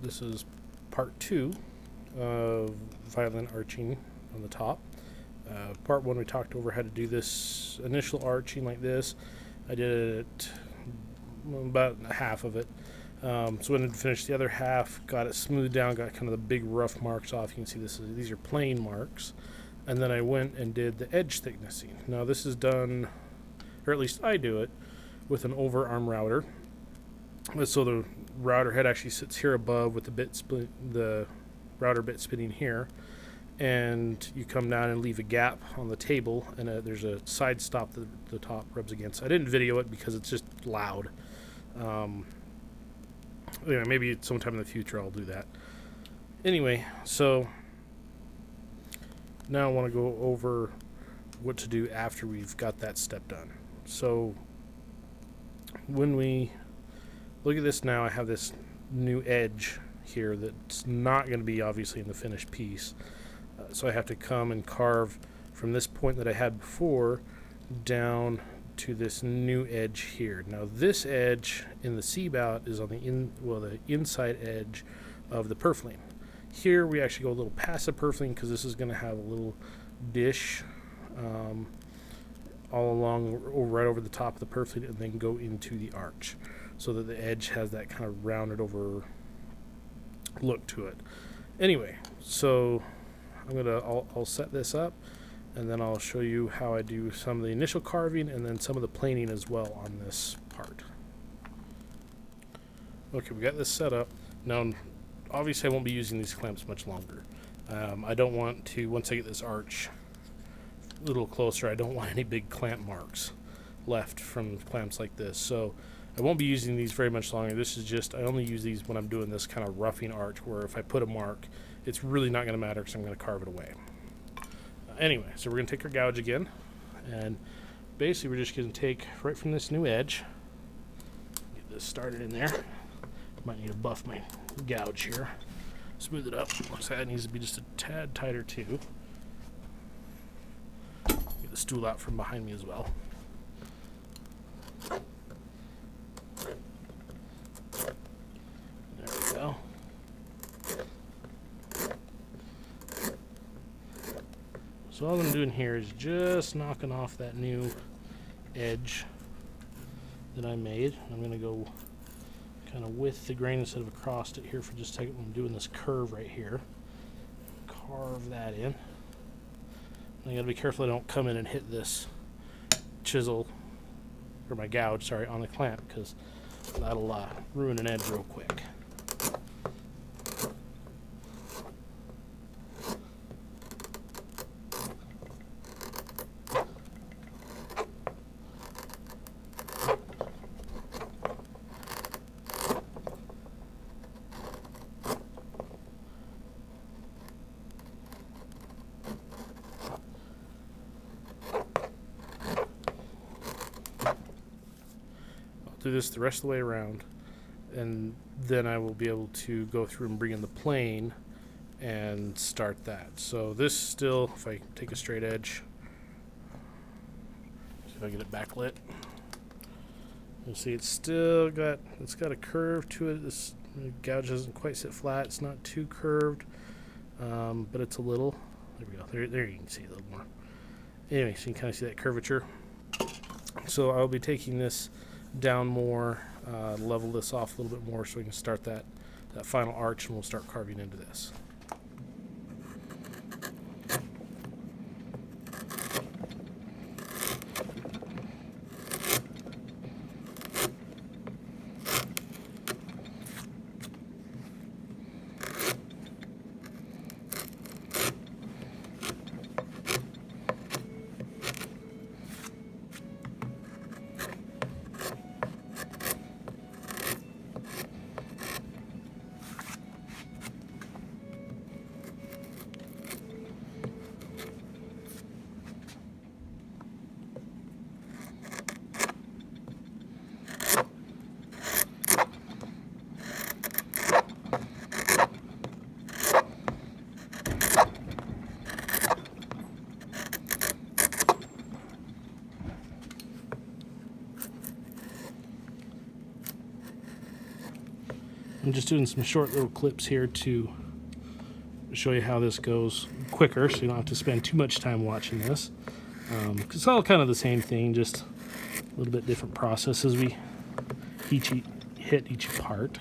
this is part 2 of violin arching on the top. Part 1 we talked over how to do this initial arching like this. I did it about half of it. So when I finished the other half, got it smoothed down, got kind of the big rough marks off. You can see these are plain marks. And then I went and did the edge thicknessing. Now this is done, or at least I do it, with an overarm router. So the router head actually sits here above with the router bit spinning here. And you come down and leave a gap on the table, and there's a side stop that the top rubs against. I didn't video it because it's just loud. Maybe sometime in the future I'll do that. Anyway, so now I want to go over what to do after we've got that step done. So when we look at this now, I have this new edge here that's not going to be obviously in the finished piece. So I have to come and carve from this point that I had before down to this new edge here. Now this edge in the C-bout is on the inside edge of the purfling. Here we actually go a little past the purfling because this is going to have a little dish all along right over the top of the purfling, and then go into the arch so that the edge has that kind of rounded over look to it. Anyway, so I'll set this up, and then I'll show you how I do some of the initial carving and then some of the planing as well on this part. Okay, we got this set up. Now, obviously I won't be using these clamps much longer. I don't want to, once I get this arch a little closer, I don't want any big clamp marks left from clamps like this. So I won't be using these very much longer. This is just, I only use these when I'm doing this kind of roughing arch, where if I put a mark, it's really not going to matter because I'm going to carve it away. Anyway, so we're going to take our gouge again, and basically we're just going to take right from this new edge, get this started in there. Might need to buff my gouge here, smooth it up. Looks like that needs to be just a tad tighter too. Get the stool out from behind me as well. There we go. So all I'm doing here is just knocking off that new edge that I made. I'm going to go kind of with the grain instead of across it here for just a second. I'm doing this curve right here. Carve that in. I got to be careful I don't come in and hit this chisel, or my gouge, sorry, on the clamp, because that'll ruin an edge real quick. Do this the rest of the way around, and then I will be able to go through and bring in the plane and start that. So this still, if I take a straight edge, see if I get it backlit, you'll see it's got a curve to it. This gouge doesn't quite sit flat. It's not too curved, but it's a little. There we go. There you can see a little more. Anyway, so you can kind of see that curvature. So I'll be taking this down more, level this off a little bit more so we can start that final arch, and we'll start carving into this. I'm just doing some short little clips here to show you how this goes quicker, so you don't have to spend too much time watching this. It's all kind of the same thing, just a little bit different process as we hit each part.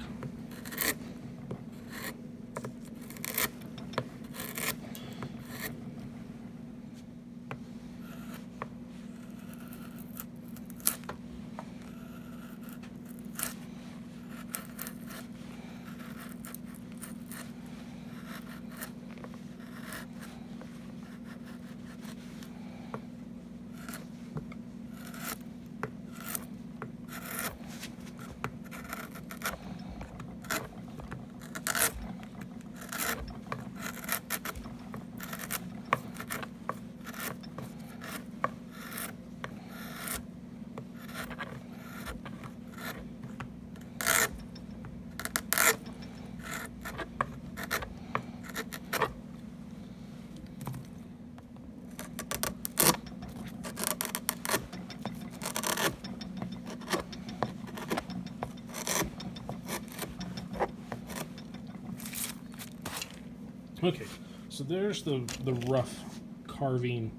Okay, so there's the rough carving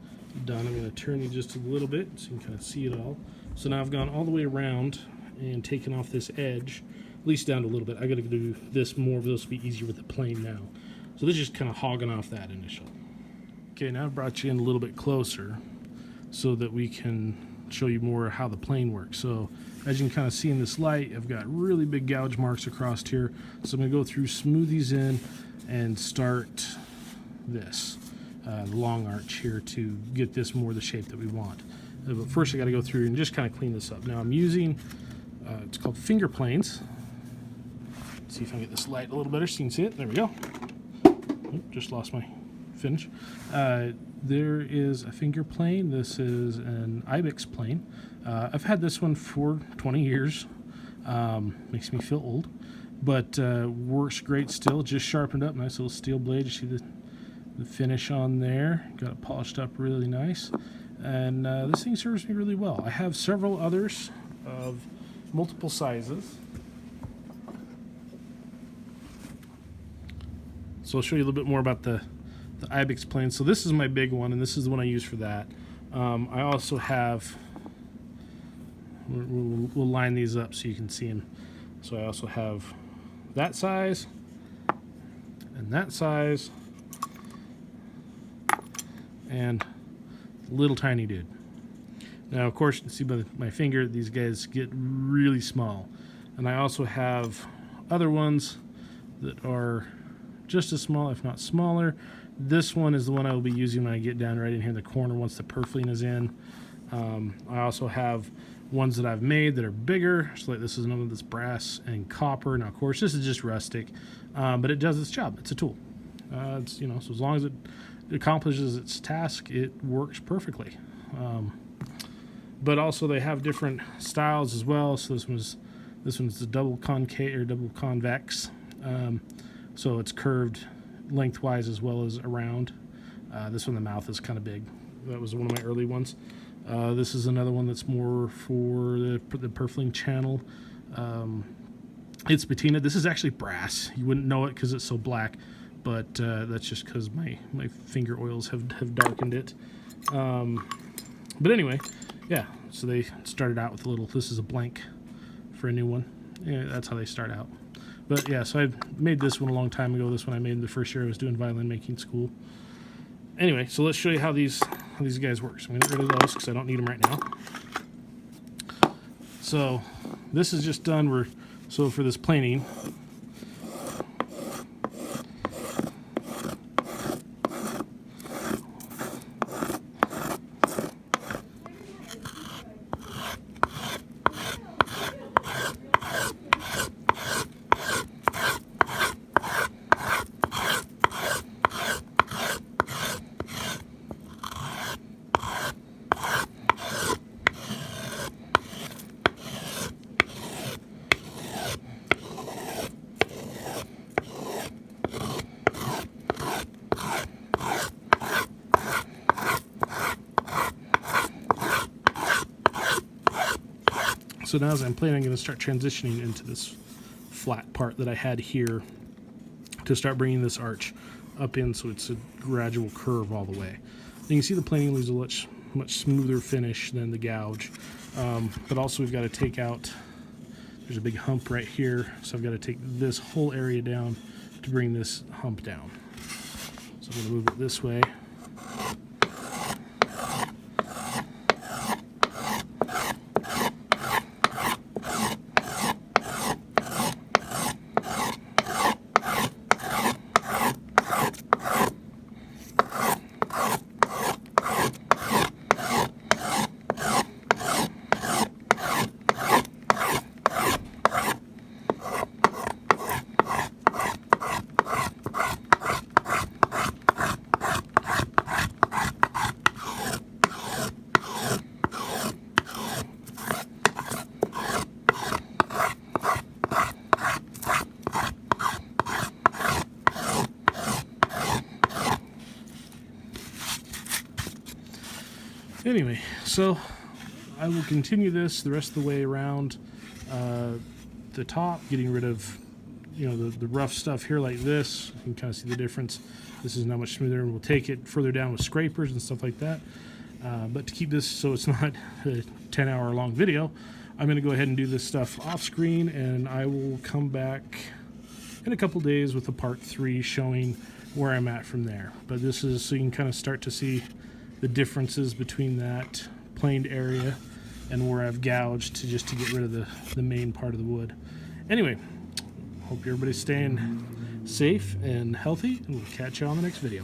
done. I'm going to turn you just a little bit so you can kind of see it all. So now I've gone all the way around and taken off this edge, at least down a little bit. I got to do this more, but this will be easier with the plane now. So this is just kind of hogging off that initial. Okay, now I've brought you in a little bit closer so that we can show you more how the plane works. So as you can kind of see in this light, I've got really big gouge marks across here. So I'm going to go through, smooth these in, and start this long arch here to get this more the shape that we want. But first I got to go through and just kind of clean this up. Now I'm using, it's called finger planes. Let's see if I can get this light a little better so you can see it. There we go. Oop, just lost my finish. There is a finger plane. This is an ibex plane. I've had this one for 20 years. Makes me feel old. But works great still, just sharpened up, nice little steel blade. You see the finish on there, got it polished up really nice. And this thing serves me really well. I have several others of multiple sizes. So I'll show you a little bit more about the ibex plane. So this is my big one, and this is the one I use for that. I also have, we'll line these up so you can see them. So I also have that size and that size and little tiny dude. Now of course you can see by my finger these guys get really small, and I also have other ones that are just as small, if not smaller. This one is the one I will be using when I get down right in here in the corner once the purfling is in. I also have ones that I've made that are bigger, so like this is another that's brass and copper. Now of course this is just rustic, but it does its job. It's a tool. It's, you know, so as long as it accomplishes its task, it works perfectly. But also they have different styles as well. So this one's the double concave or double convex. So it's curved lengthwise as well as around. This one, the mouth is kind of big. That was one of my early ones. This is another one that's more for the purfling channel. It's patina. This is actually brass. You wouldn't know it because it's so black, but that's just because my finger oils have darkened it. But anyway, yeah, so they started out with a little, this is a blank for a new one. Yeah, that's how they start out. But yeah, so I made this one a long time ago. This one I made the first year I was doing violin making school. Anyway, so let's show you how these guys work. So I'm going to get rid of those because I don't need them right now. So this is just done. So for this planing, so now as I'm playing, I'm going to start transitioning into this flat part that I had here to start bringing this arch up in, so it's a gradual curve all the way. You can see the planing leaves a much smoother finish than the gouge, but also we've got to take out, there's a big hump right here, so I've got to take this whole area down to bring this hump down. So I'm going to move it this way. Anyway, so I will continue this the rest of the way around the top, getting rid of, you know, the rough stuff here like this. You can kind of see the difference. This is now much smoother. We'll take it further down with scrapers and stuff like that. But to keep this so it's not a 10-hour long video, I'm going to go ahead and do this stuff off screen, and I will come back in a couple days with a part 3 showing where I'm at from there. But this is so you can kind of start to see the differences between that planed area and where I've gouged to just to get rid of the main part of the wood. Anyway, hope everybody's staying safe and healthy, and we'll catch you on the next video.